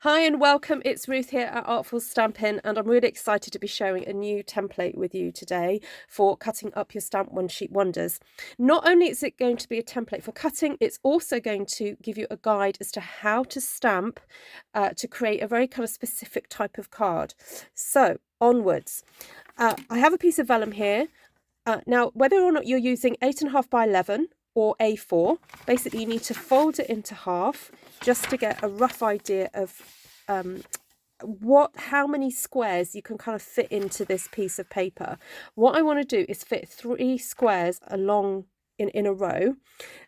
Hi and welcome, it's Ruth here at Artful Stampin', and I'm really excited to be sharing a new template with you today for cutting up your stamp one sheet wonders. Not only is it going to be a template for cutting, it's also going to give you a guide as to how to stamp to create a very kind of specific type of card. So onwards, I have a piece of vellum here. Now, whether or not you're using 8.5 by 11 or A4, basically you need to fold it into half just to get a rough idea of how many squares you can kind of fit into this piece of paper. What I want to do is fit 3 squares along in a row,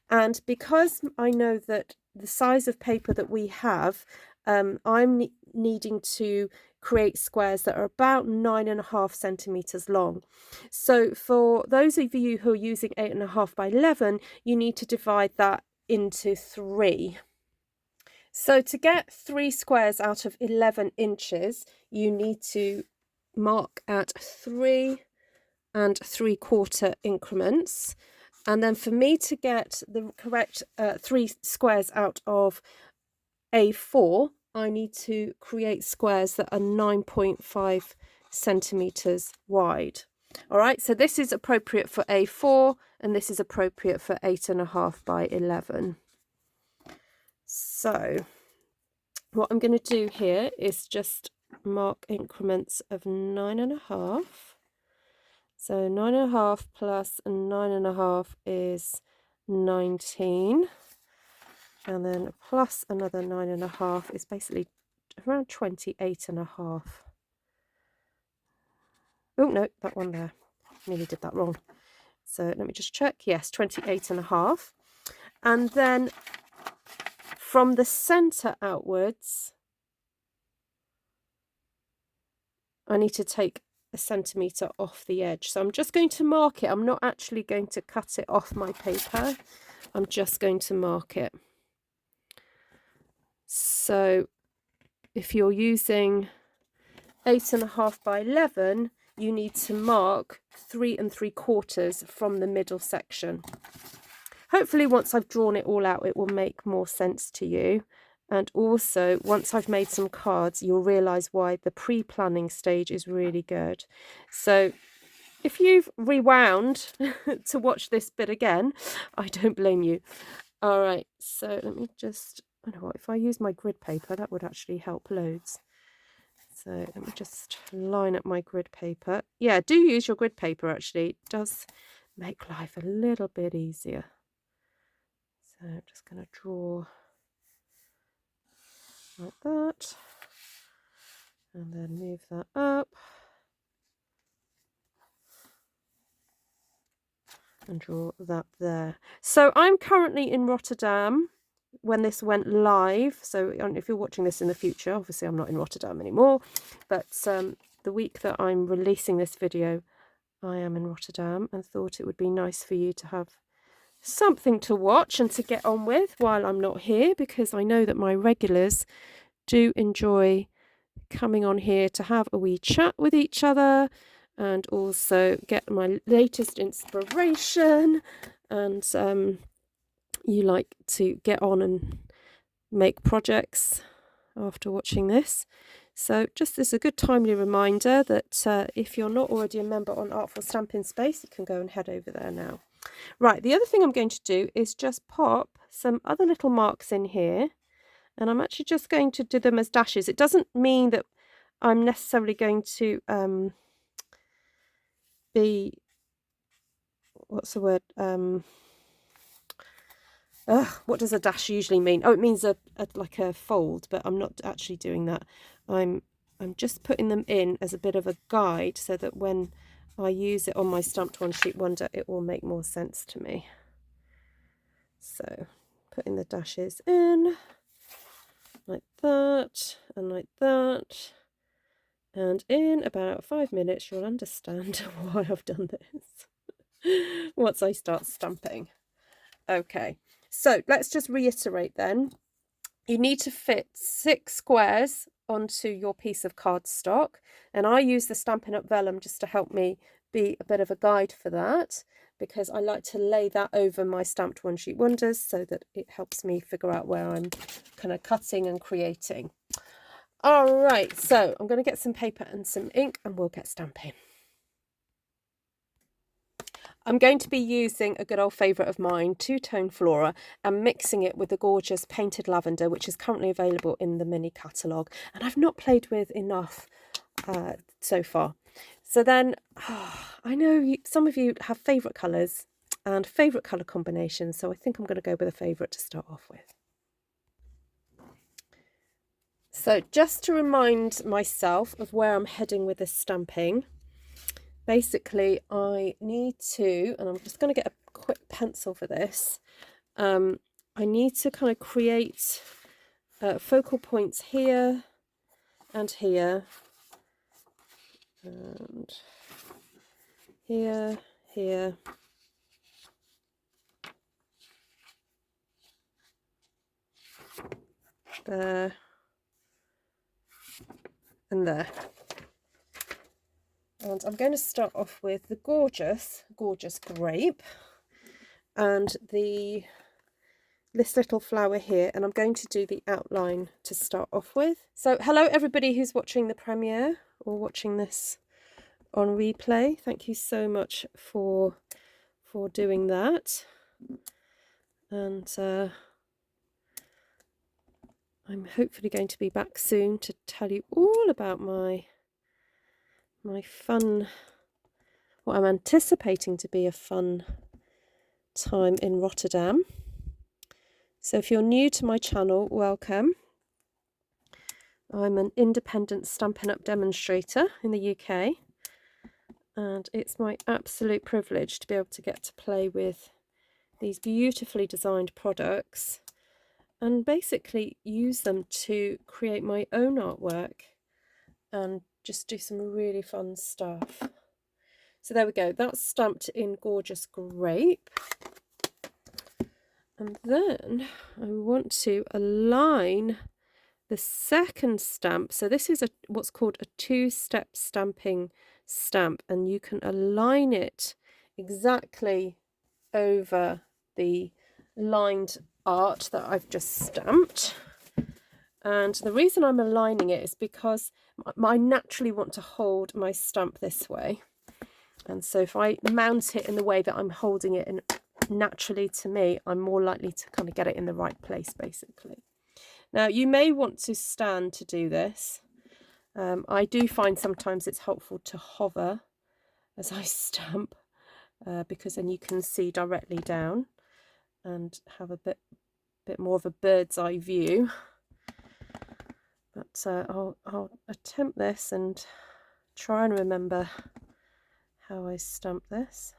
and because I know that the size of paper that we have, I'm needing to create squares that are about 9.5 centimeters long. So for those of you who are using 8.5 by 11, you need to divide that into 3. So to get 3 squares out of 11 inches, you need to mark at 3 3/4 increments. And then for me to get the correct 3 squares out of A4, I need to create squares that are 9.5 centimeters wide. All right, so this is appropriate for A4 and this is appropriate for 8.5 by 11. So what I'm going to do here is just mark increments of 9.5. So 9.5 plus 9.5 is 19. And then plus another 9.5 is basically around 28.5. Oh no, that one there. Nearly did that wrong. So let me just check. Yes, 28.5. And then from the center outwards, I need to take a centimeter off the edge. So I'm just going to mark it. I'm not actually going to cut it off my paper. I'm just going to mark it. So if you're using 8.5 by 11, you need to mark 3 3/4 from the middle section. Hopefully once I've drawn it all out, it will make more sense to you. And also, once I've made some cards, you'll realise why the pre-planning stage is really good. So if you've rewound to watch this bit again, I don't blame you. All right, so let me just, I don't know what, if I use my grid paper, that would actually help loads. So let me just line up my grid paper. Yeah, do use your grid paper, actually. It does make life a little bit easier. So I'm just going to draw like that. And then move that up. And draw that there. So I'm currently in Rotterdam when this went live. So if you're watching this in the future, obviously I'm not in Rotterdam anymore, but the week that I'm releasing this video, I am in Rotterdam, and thought it would be nice for you to have something to watch and to get on with while I'm not here, because I know that my regulars do enjoy coming on here to have a wee chat with each other and also get my latest inspiration, and you like to get on and make projects after watching this. So just as a good timely reminder that if you're not already a member on Artful Stampin' Space, you can go and head over there now. Right, the other thing I'm going to do is just pop some other little marks in here, and I'm actually just going to do them as dashes. It doesn't mean that I'm necessarily going to be, what's the word, what does a dash usually mean? Oh, it means like a fold, but I'm not actually doing that. I'm just putting them in as a bit of a guide so that when I use it on my stamped one sheet wonder, it will make more sense to me. So putting the dashes in like that and like that, and in about 5 minutes you'll understand why I've done this once I start stamping. Okay, so let's just reiterate then. You need to fit 6 squares onto your piece of cardstock, and I use the Stampin' Up! Vellum just to help me be a bit of a guide for that, because I like to lay that over my stamped one sheet wonders so that it helps me figure out where I'm kind of cutting and creating. All right, so I'm going to get some paper and some ink and we'll get stamping. I'm going to be using a good old favourite of mine, Tone Flora, and mixing it with the gorgeous painted lavender, which is currently available in the mini catalogue. And I've not played with enough so far. So then, I know some of you have favourite colours and favourite colour combinations, so I think I'm going to go with a favourite to start off with. So just to remind myself of where I'm heading with this stamping, basically I need to, and I'm just going to get a quick pencil for this, I need to kind of create focal points here and here and here, here, there and there. And I'm going to start off with the gorgeous grape and this little flower here, and I'm going to do the outline to start off with. So hello everybody who's watching the premiere or watching this on replay. Thank you so much for doing that. And I'm hopefully going to be back soon to tell you all about my fun, what I'm anticipating to be a fun time in Rotterdam. So if you're new to my channel, welcome. I'm an independent Stampin' Up! Demonstrator in the UK, and it's my absolute privilege to be able to get to play with these beautifully designed products and basically use them to create my own artwork and just do some really fun stuff. So there we go, that's stamped in gorgeous grape. And then I want to align the second stamp. So this is what's called a two-step stamping stamp, and you can align it exactly over the lined art that I've just stamped. And the reason I'm aligning it is because I naturally want to hold my stamp this way. And so if I mount it in the way that I'm holding it, and naturally to me, I'm more likely to kind of get it in the right place, basically. Now, you may want to stand to do this. I do find sometimes it's helpful to hover as I stamp, because then you can see directly down and have a bit more of a bird's eye view. But I'll attempt this and try and remember how I stamp this.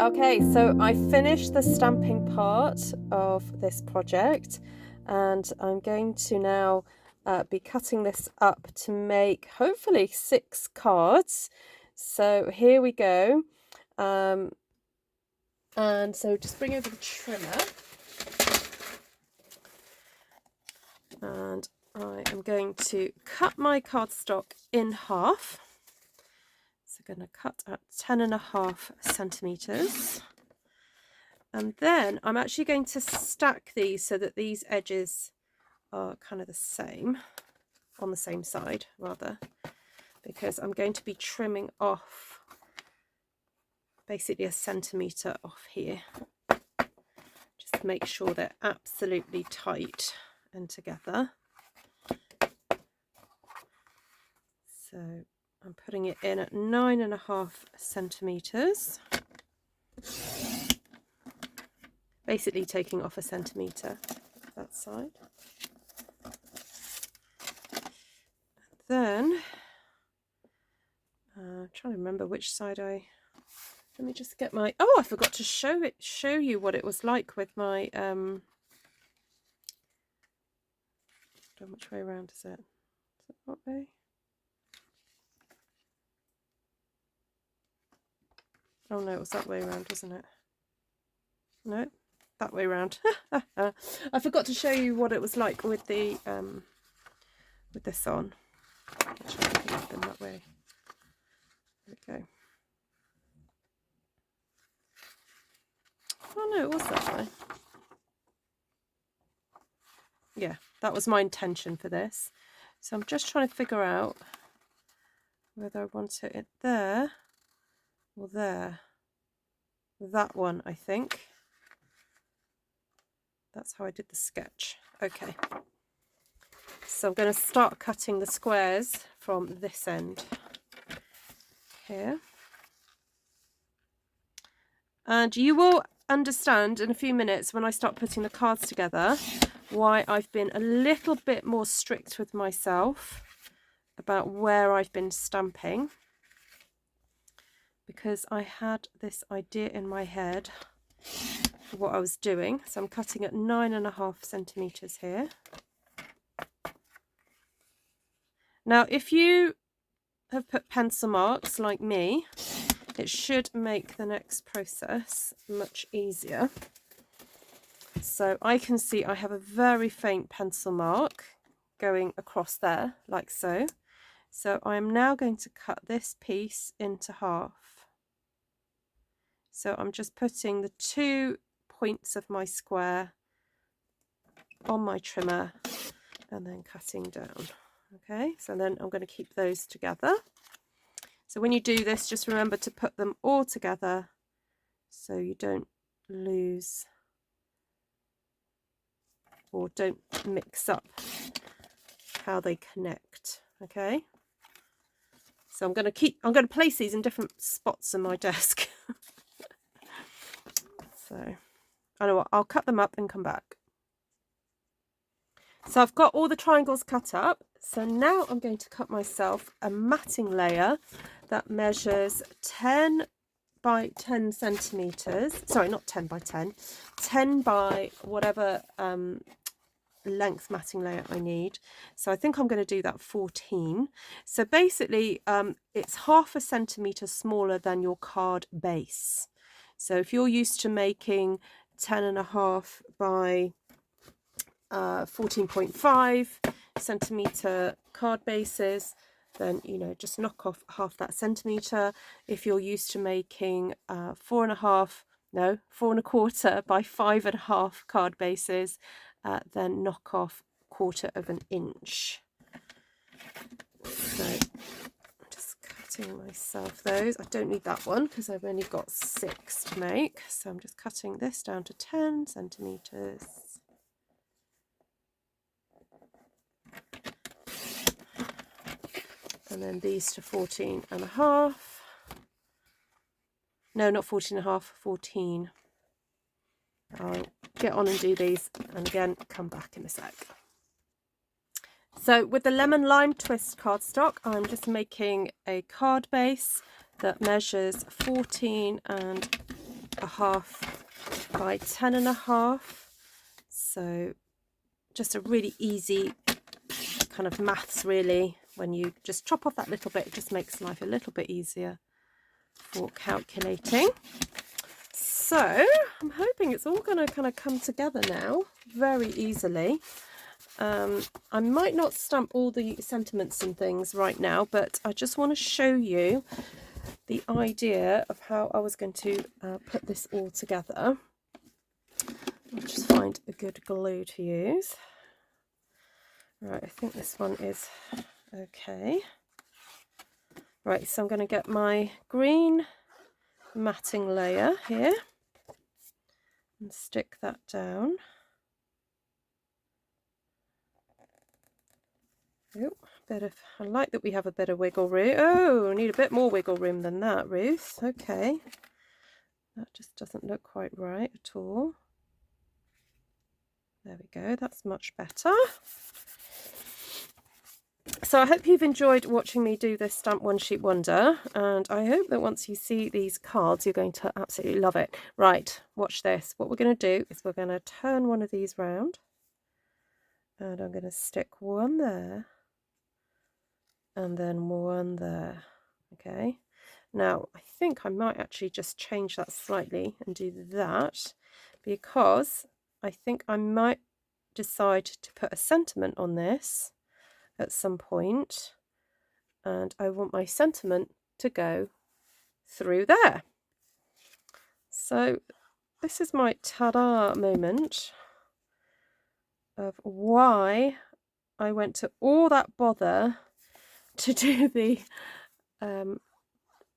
Okay, so I finished the stamping part of this project, and I'm going to now be cutting this up to make hopefully 6 cards. So here we go. And so just bring over the trimmer, and I am going to cut my cardstock in half. So I'm going to cut at 10.5 centimeters. And then I'm actually going to stack these so that these edges are kind of the same, on the same side rather, because I'm going to be trimming off basically 1 centimetre off here. Just make sure they're absolutely tight and together. So I'm putting it in at 9.5 centimetres. Basically taking off 1 centimetre that side. Then, trying to remember which side let me just get my, oh, I forgot to show you what it was like with my, which way around is it? Is it that way? Oh no, it was that way around, wasn't it? No, that way around. I forgot to show you what it was like with the with this on. Actually, I think it's been that way. There we go. Oh no, it was that way. Yeah, that was my intention for this. So I'm just trying to figure out whether I want it there or there. That one, I think. That's how I did the sketch. Okay. So I'm going to start cutting the squares from this end here. And you will understand in a few minutes when I start putting the cards together why I've been a little bit more strict with myself about where I've been stamping, because I had this idea in my head of what I was doing. So I'm cutting at 9.5 centimeters here. Now, if you have put pencil marks like me, it should make the next process much easier. So I can see I have a very faint pencil mark going across there, like so. So I am now going to cut this piece into half. So I'm just putting the 2 points of my square on my trimmer and then cutting down. Okay, so then I'm going to keep those together. So when you do this, just remember to put them all together so you don't lose or don't mix up how they connect. Okay, so I'm going to place these in different spots on my desk. So I know what, I'll cut them up and come back. So I've got all the triangles cut up. So now I'm going to cut myself a matting layer that measures 10 by 10 centimeters. Sorry, not 10 by 10, 10 by whatever length matting layer I need. So I think I'm going to do that 14. So basically it's 0.5 centimeter smaller than your card base. So if you're used to making 10.5 by 14.5 centimeter card bases, then just knock off half that centimeter. If you're used to making 4.25 by 5.5 card bases, then knock off 1/4 of an inch. So I'm just cutting myself those. I don't need that one because I've only got 6 to make, so I'm just cutting this down to 10 centimeters. And then these to 14.5. No, not 14.5, 14. I'll get on and do these and again come back in a sec. So with the lemon lime twist cardstock, I'm just making a card base that measures 14 and a 1/2 by 10.5. So just a really easy kind of maths really. When you just chop off that little bit, it just makes life a little bit easier for calculating. So I'm hoping it's all going to kind of come together now very easily. I might not stamp all the sentiments and things right now, but I just want to show you the idea of how I was going to put this all together. I'll just find a good glue to use. Right, I think this one is okay. Right, so I'm going to get my green matting layer here and stick that down. Oh, I like that we have a bit of wiggle room. Oh, I need a bit more wiggle room than that, Ruth. Okay. That just doesn't look quite right at all. There we go, that's much better. So I hope you've enjoyed watching me do this Stamp One Sheet Wonder, and I hope that once you see these cards you're going to absolutely love it. Right, watch this. What we're going to do is we're going to turn one of these round, and I'm going to stick one there and then one there. Okay, now I think I might actually just change that slightly and do that, because I think I might decide to put a sentiment on this at some point, and I want my sentiment to go through there. So this is my ta-da moment of why I went to all that bother to do the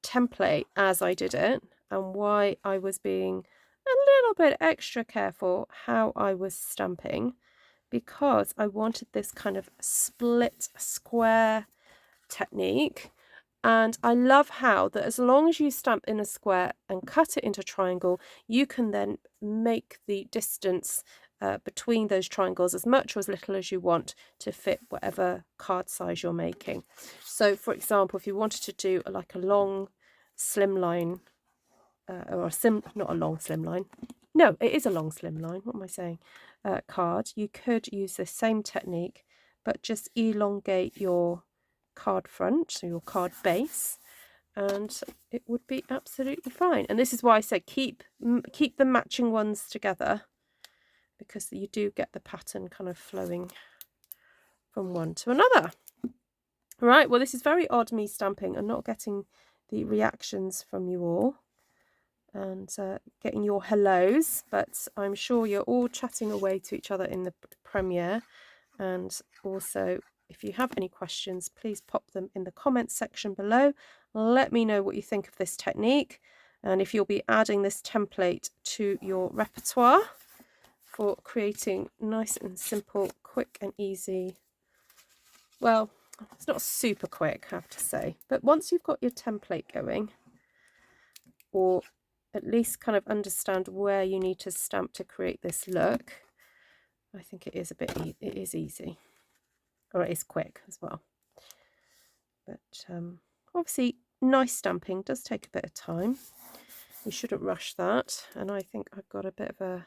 template as I did it, and why I was being a little bit extra careful how I was stamping, because I wanted this kind of split square technique. And I love how that as long as you stamp in a square and cut it into a triangle, you can then make the distance between those triangles as much or as little as you want to fit whatever card size you're making. So for example, if you wanted to do like a long slim line, not a long slim line, no, it is a long slim line, what am I saying, card, you could use the same technique, but just elongate your card front, so your card base, and it would be absolutely fine. And this is why I said keep the matching ones together, because you do get the pattern kind of flowing from one to another. Right, well, this is very odd, me stamping and not getting the reactions from you all and getting your hellos, but I'm sure you're all chatting away to each other in the premiere. And also, if you have any questions, please pop them in the comments section below. Let me know what you think of this technique, and if you'll be adding this template to your repertoire for creating nice and simple, quick and easy. Well, it's not super quick, I have to say, but once you've got your template going, or at least kind of understand where you need to stamp to create this look, I think it is it is easy, or it is quick as well. But obviously nice stamping does take a bit of time. You shouldn't rush that, and I think I've got a bit of a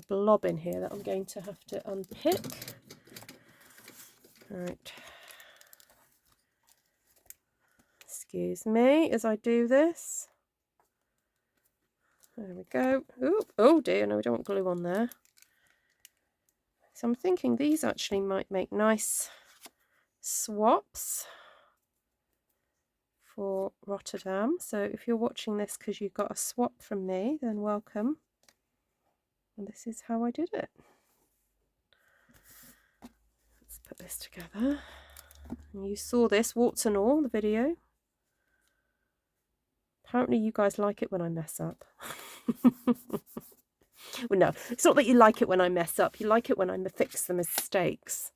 blob in here that I'm going to have to unpick. Right, excuse me as I do this. There we go. Ooh, oh dear, no, we don't want glue on there. So I'm thinking these actually might make nice swaps for Rotterdam. So if you're watching this because you got a swap from me, then welcome. And this is how I did it. Let's put this together. And you saw this, warts and all, the video. Apparently you guys like it when I mess up. Well, no, it's not that you like it when I mess up. You like it when I fix the mistakes.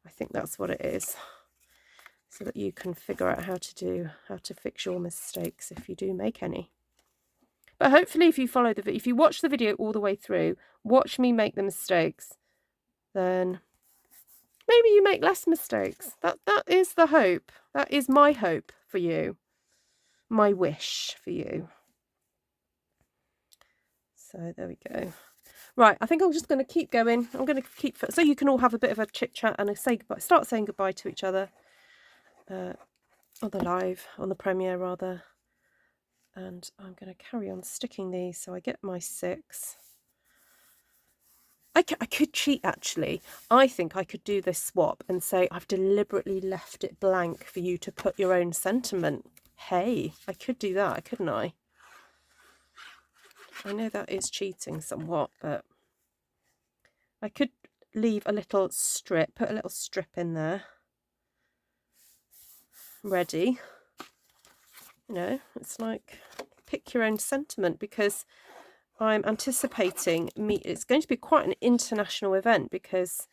I think that's what it is. So that you can figure out how to fix your mistakes if you do make any. But hopefully if you follow if you watch the video all the way through, watch me make the mistakes, then maybe you make less mistakes. That is the hope. That is my hope for you. My wish for you. So there we go. Right, I think I'm just going to keep going. I'm going to keep, so you can all have a bit of a chit chat and say goodbye, start saying goodbye to each other on the premiere rather. And I'm going to carry on sticking these so I get my 6. I could cheat actually. I think I could do this swap and say I've deliberately left it blank for you to put your own sentiment. Hey, I could do that, couldn't I? I know that is cheating somewhat, but I could leave a little strip, put a little strip in there. Ready. You know, it's like pick your own sentiment, because I'm anticipating it's going to be quite an international event, because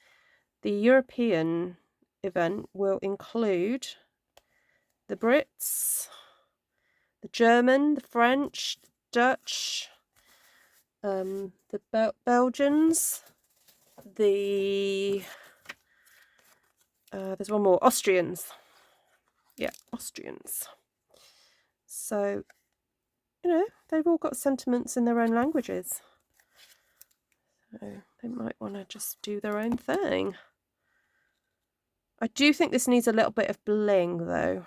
the European event will include the Brits, the German, the French, Dutch, the Belgians, there's one more, Austrians. Yeah, Austrians. So, you know, they've all got sentiments in their own languages. So they might want to just do their own thing. I do think this needs a little bit of bling though.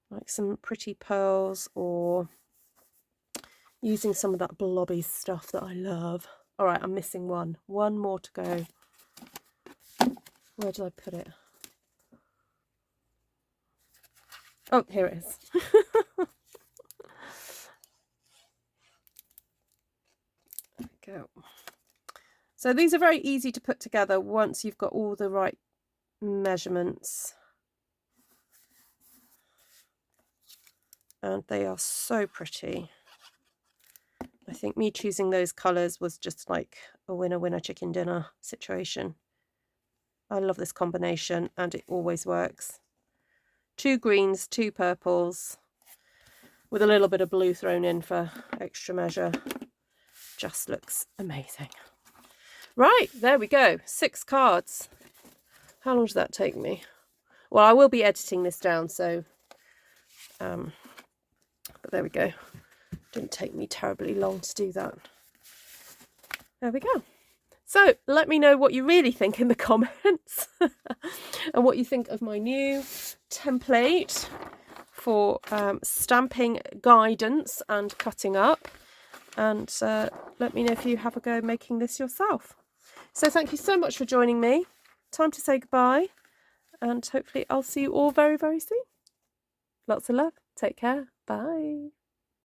Like some pretty pearls, or using some of that blobby stuff that I love. All right, I'm missing one. One more to go. Where did I put it? Oh, here it is. There we go. So these are very easy to put together once you've got all the right measurements. And they are so pretty. I think me choosing those colours was just like a winner chicken dinner situation. I love this combination and it always works. 2 greens, 2 purples, with a little bit of blue thrown in for extra measure. Just looks amazing. Right, there we go. 6 cards. How long does that take me? Well, I will be editing this down, so but there we go. Didn't take me terribly long to do that. There we go. So let me know what you really think in the comments and what you think of my new template for stamping guidance and cutting up, and let me know if you have a go making this yourself. So thank you so much for joining me. Time to say goodbye, and hopefully I'll see you all very, very soon. Lots of love. Take care. Bye.